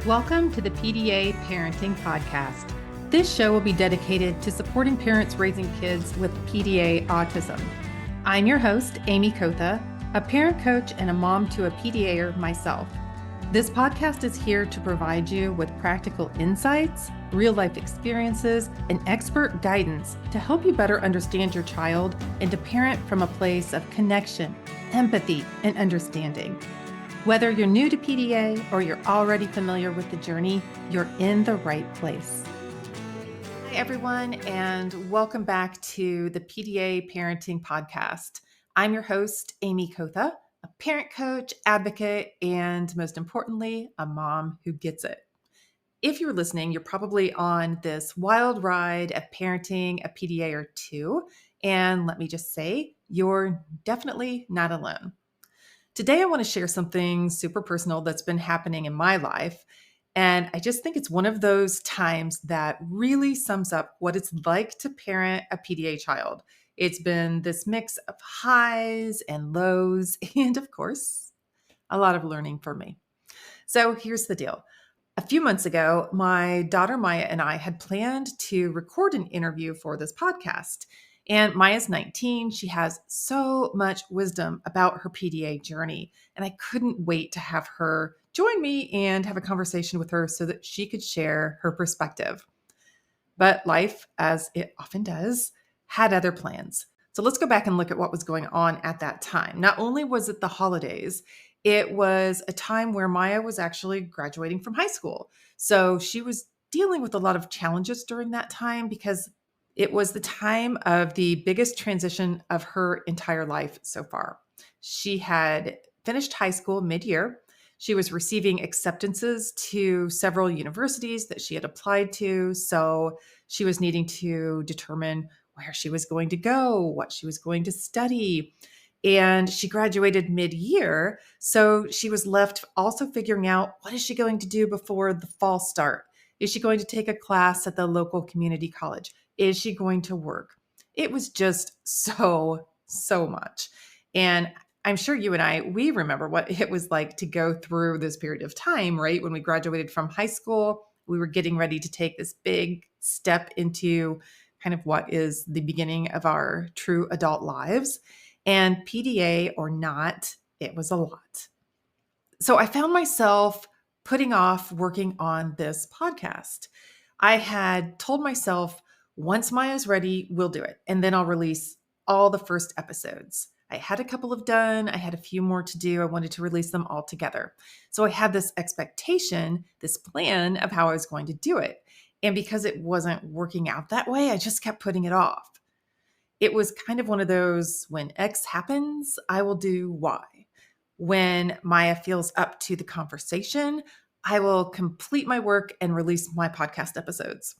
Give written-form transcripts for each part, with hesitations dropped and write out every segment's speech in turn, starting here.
Welcome to the PDA Parenting Podcast. This show will be dedicated to supporting parents raising kids with PDA autism. I'm your host, Amy Kotha, a parent coach and a mom to a PDAer myself. This podcast is here to provide you with practical insights, real-life experiences, and expert guidance to help you better understand your child and to parent from a place of connection, empathy, and understanding. Whether you're new to PDA or you're already familiar with the journey, you're in the right place. Hi, everyone, and welcome back to the PDA Parenting Podcast. I'm your host, Amy Kotha, a parent coach, advocate, and most importantly, a mom who gets it. If you're listening, you're probably on this wild ride of parenting a PDA or two, and let me just say, you're definitely not alone. Today, I want to share something super personal that's been happening in my life. And I just think it's one of those times that really sums up what it's like to parent a PDA child. It's been this mix of highs and lows, and of course, a lot of learning for me. So here's the deal. A few months ago, my daughter Maya and I had planned to record an interview for this podcast. And Maya's 19. She has so much wisdom about her PDA journey. And I couldn't wait to have her join me and have a conversation with her so that she could share her perspective. But life, as it often does, had other plans. So let's go back and look at what was going on at that time. Not only was it the holidays, it was a time where Maya was actually graduating from high school. So she was dealing with a lot of challenges during that time because it was the time of the biggest transition of her entire life so far. She had finished high school mid-year. She was receiving acceptances to several universities that she had applied to. So she was needing to determine where she was going to go, what she was going to study. And she graduated mid-year. So she was left also figuring out, what is she going to do before the fall start? Is she going to take a class at the local community college? Is she going to work? It was just so much. And I'm sure you and we remember what it was like to go through this period of time, right? When we graduated from high school, we were getting ready to take this big step into kind of what is the beginning of our true adult lives. And PDA or not, it was a lot. So I found myself putting off working on this podcast. I had told myself, once Maya's ready, we'll do it. And then I'll release all the first episodes. I had a couple of done. I had a few more to do. I wanted to release them all together. So I had this expectation, this plan of how I was going to do it. And because it wasn't working out that way, I just kept putting it off. It was kind of one of those, when X happens, I will do Y. When Maya feels up to the conversation, I will complete my work and release my podcast episodes.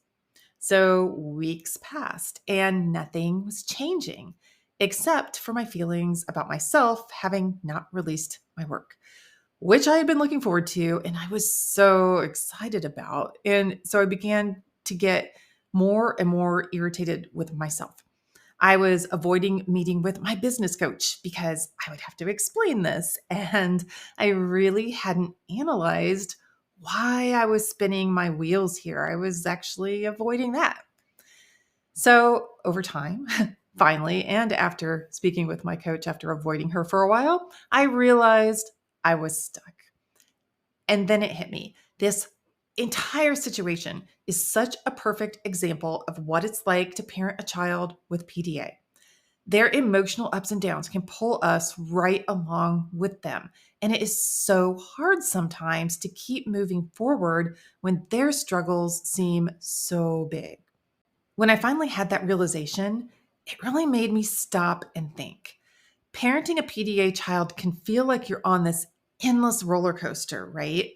So weeks passed and nothing was changing except for my feelings about myself having not released my work, which I had been looking forward to and I was so excited about. And so I began to get more and more irritated with myself. I was avoiding meeting with my business coach because I would have to explain this. And I really hadn't analyzed why I was spinning my wheels here. I was actually avoiding that. So over time, finally, and after speaking with my coach, after avoiding her for a while, I realized I was stuck. And then it hit me. This entire situation is such a perfect example of what it's like to parent a child with PDA. Their emotional ups and downs can pull us right along with them. And it is so hard sometimes to keep moving forward when their struggles seem so big. When I finally had that realization, it really made me stop and think. Parenting a PDA child can feel like you're on this endless roller coaster, right?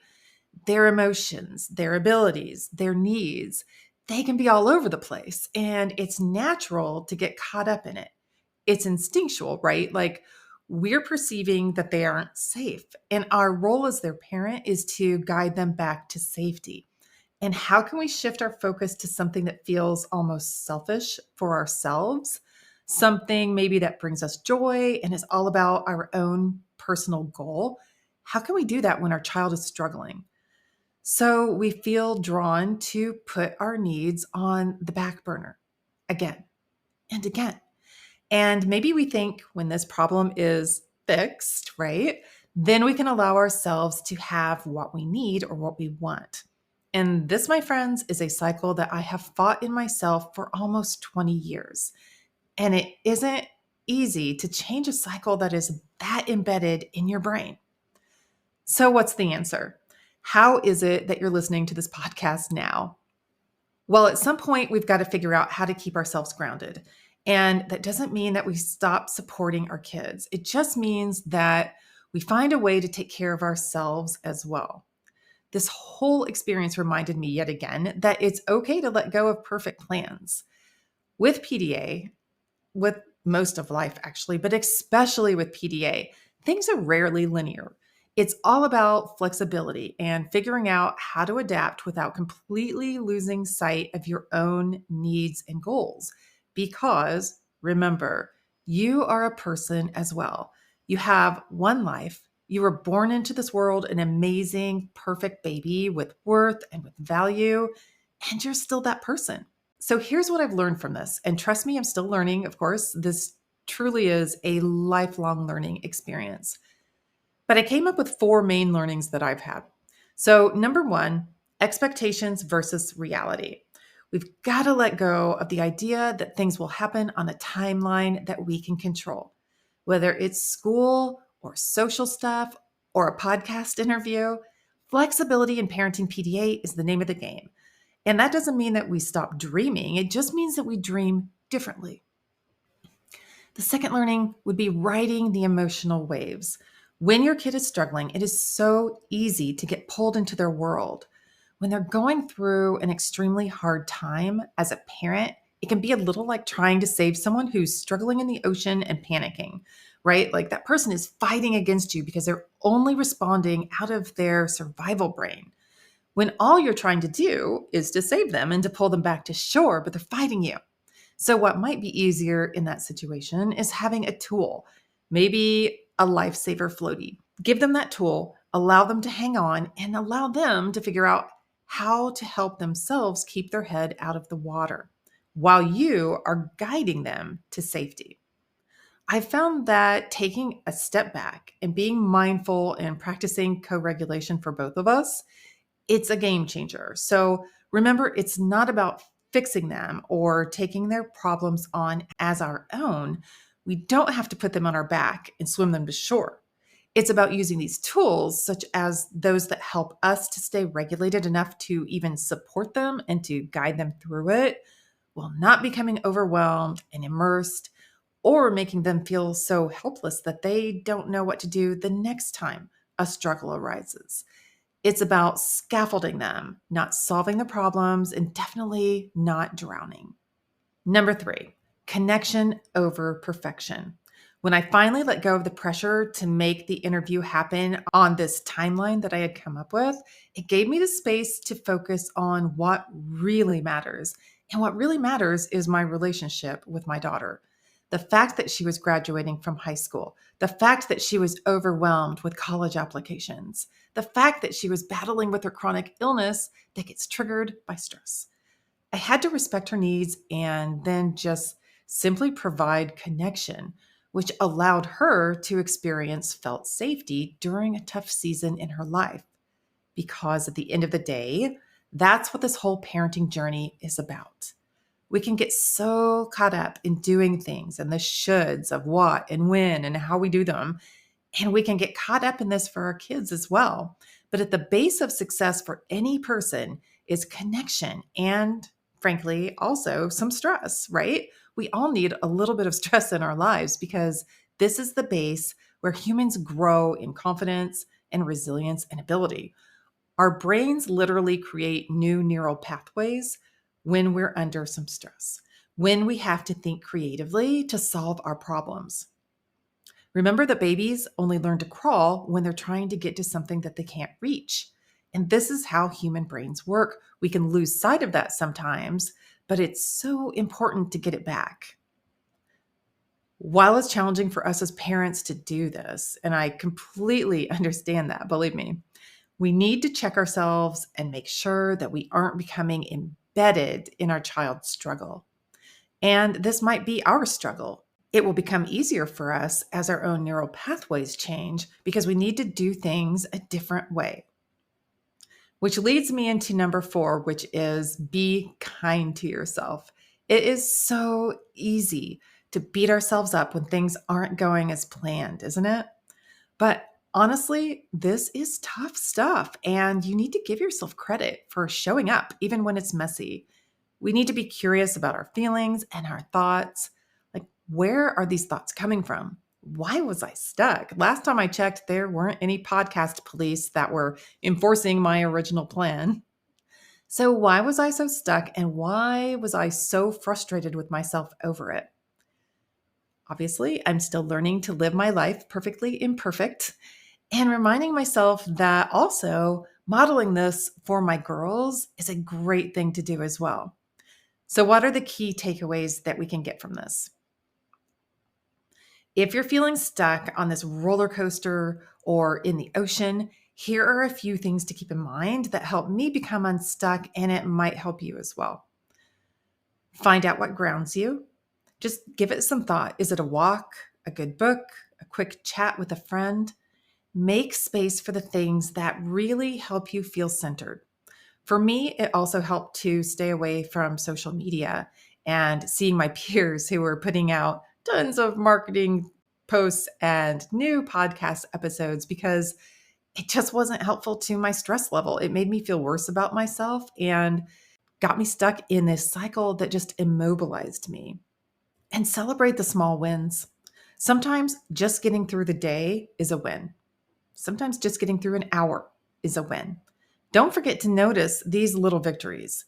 Their emotions, their abilities, their needs, they can be all over the place. And it's natural to get caught up in it. It's instinctual, right? Like we're perceiving that they aren't safe. And our role as their parent is to guide them back to safety. And how can we shift our focus to something that feels almost selfish for ourselves? Something maybe that brings us joy and is all about our own personal goal. How can we do that when our child is struggling? So we feel drawn to put our needs on the back burner again and again. And maybe we think when this problem is fixed, right, then we can allow ourselves to have what we need or what we want. And this, my friends, is a cycle that I have fought in myself for almost 20 years. And it isn't easy to change a cycle that is that embedded in your brain. So, what's the answer? How is it that you're listening to this podcast now? Well, at some point, we've got to figure out how to keep ourselves grounded. And that doesn't mean that we stop supporting our kids. It just means that we find a way to take care of ourselves as well. This whole experience reminded me yet again that it's okay to let go of perfect plans. With PDA, with most of life actually, but especially with PDA, things are rarely linear. It's all about flexibility and figuring out how to adapt without completely losing sight of your own needs and goals. Because remember, you are a person as well. You have one life. You were born into this world an amazing, perfect baby with worth and with value, and you're still that person. So here's what I've learned from this. And trust me, I'm still learning, of course. This truly is a lifelong learning experience. But I came up with four main learnings that I've had. So, number one, expectations versus reality. We've got to let go of the idea that things will happen on a timeline that we can control, whether it's school or social stuff or a podcast interview. Flexibility in parenting PDA is the name of the game. And that doesn't mean that we stop dreaming. It just means that we dream differently. The second learning would be riding the emotional waves. When your kid is struggling, it is so easy to get pulled into their world. When they're going through an extremely hard time as a parent, it can be a little like trying to save someone who's struggling in the ocean and panicking, right? Like that person is fighting against you because they're only responding out of their survival brain, when all you're trying to do is to save them and to pull them back to shore, but they're fighting you. So, what might be easier in that situation is having a tool, maybe a lifesaver floaty. Give them that tool, allow them to hang on, and allow them to figure out how to help themselves keep their head out of the water while you are guiding them to safety. I found that taking a step back and being mindful and practicing co regulation for both of us, it's a game changer. So remember, it's not about fixing them or taking their problems on as our own. We don't have to put them on our back and swim them to shore. It's about using these tools, such as those that help us to stay regulated enough to even support them and to guide them through it, while not becoming overwhelmed and immersed or making them feel so helpless that they don't know what to do the next time a struggle arises. It's about scaffolding them, not solving the problems, and definitely not drowning. Number three, connection over perfection. When I finally let go of the pressure to make the interview happen on this timeline that I had come up with, it gave me the space to focus on what really matters. And what really matters is my relationship with my daughter. The fact that she was graduating from high school, the fact that she was overwhelmed with college applications, the fact that she was battling with her chronic illness that gets triggered by stress. I had to respect her needs and then just simply provide connection, which allowed her to experience felt safety during a tough season in her life. Because at the end of the day, that's what this whole parenting journey is about. We can get so caught up in doing things and the shoulds of what and when and how we do them. And we can get caught up in this for our kids as well. But at the base of success for any person is connection and, frankly, also some stress, right? We all need a little bit of stress in our lives because this is the base where humans grow in confidence and resilience and ability. Our brains literally create new neural pathways when we're under some stress, when we have to think creatively to solve our problems. Remember that babies only learn to crawl when they're trying to get to something that they can't reach. And this is how human brains work. We can lose sight of that sometimes, but it's so important to get it back. While it's challenging for us as parents to do this, and I completely understand that, believe me, We need to check ourselves and make sure that we aren't becoming embedded in our child's struggle. And this might be our struggle. It will become easier for us as our own neural pathways change because we need to do things a different way. Which leads me into number 4, which is be kind to yourself. It is so easy to beat ourselves up when things aren't going as planned, isn't it? But honestly, this is tough stuff, and you need to give yourself credit for showing up, even when it's messy. We need to be curious about our feelings and our thoughts. Like, where are these thoughts coming from? Why was I stuck? Last time I checked, there weren't any podcast police that were enforcing my original plan. So, why was I so stuck, and why was I so frustrated with myself over it? Obviously, I'm still learning to live my life perfectly imperfect and reminding myself that also modeling this for my girls is a great thing to do as well. So, what are the key takeaways that we can get from this? If you're feeling stuck on this roller coaster or in the ocean, here are a few things to keep in mind that help me become unstuck, and it might help you as well. Find out what grounds you. Just give it some thought. Is it a walk, a good book, a quick chat with a friend? Make space for the things that really help you feel centered. For me, it also helped to stay away from social media and seeing my peers who were putting out tons of marketing posts and new podcast episodes because it just wasn't helpful to my stress level. It made me feel worse about myself and got me stuck in this cycle that just immobilized me. And celebrate the small wins. Sometimes just getting through the day is a win. Sometimes just getting through an hour is a win. Don't forget to notice these little victories.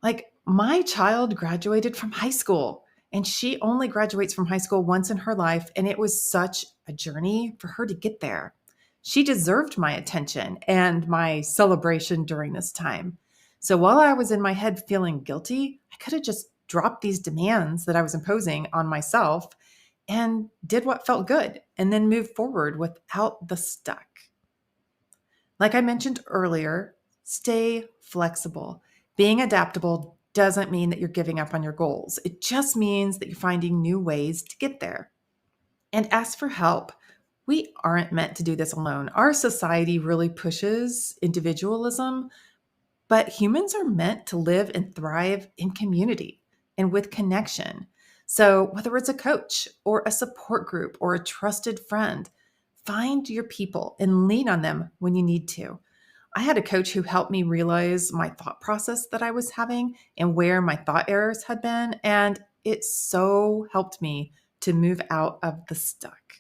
Like, my child graduated from high school, and she only graduates from high school once in her life, and it was such a journey for her to get there. She deserved my attention and my celebration during this time. So while I was in my head feeling guilty, I could have just dropped these demands that I was imposing on myself and did what felt good and then moved forward without the stuck. Like I mentioned earlier, stay flexible. Being adaptable doesn't mean that you're giving up on your goals. It just means that you're finding new ways to get there. And ask for help. We aren't meant to do this alone. Our society really pushes individualism, but humans are meant to live and thrive in community and with connection. So whether it's a coach or a support group or a trusted friend, find your people and lean on them when you need to. I had a coach who helped me realize my thought process that I was having and where my thought errors had been. And it so helped me to move out of the stuck.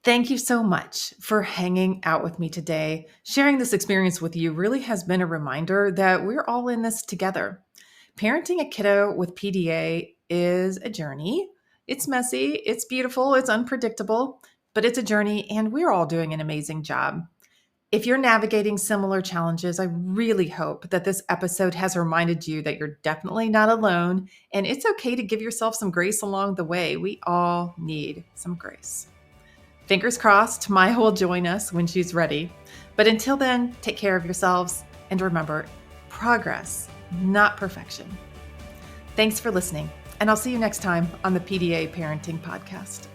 Thank you so much for hanging out with me today. Sharing this experience with you really has been a reminder that we're all in this together. Parenting a kiddo with PDA is a journey. It's messy, it's beautiful, it's unpredictable, but it's a journey, and we're all doing an amazing job. If you're navigating similar challenges, I really hope that this episode has reminded you that you're definitely not alone, and it's okay to give yourself some grace along the way. We all need some grace. Fingers crossed, Maya will join us when she's ready. But until then, take care of yourselves, and remember, progress, not perfection. Thanks for listening, and I'll see you next time on the PDA Parenting Podcast.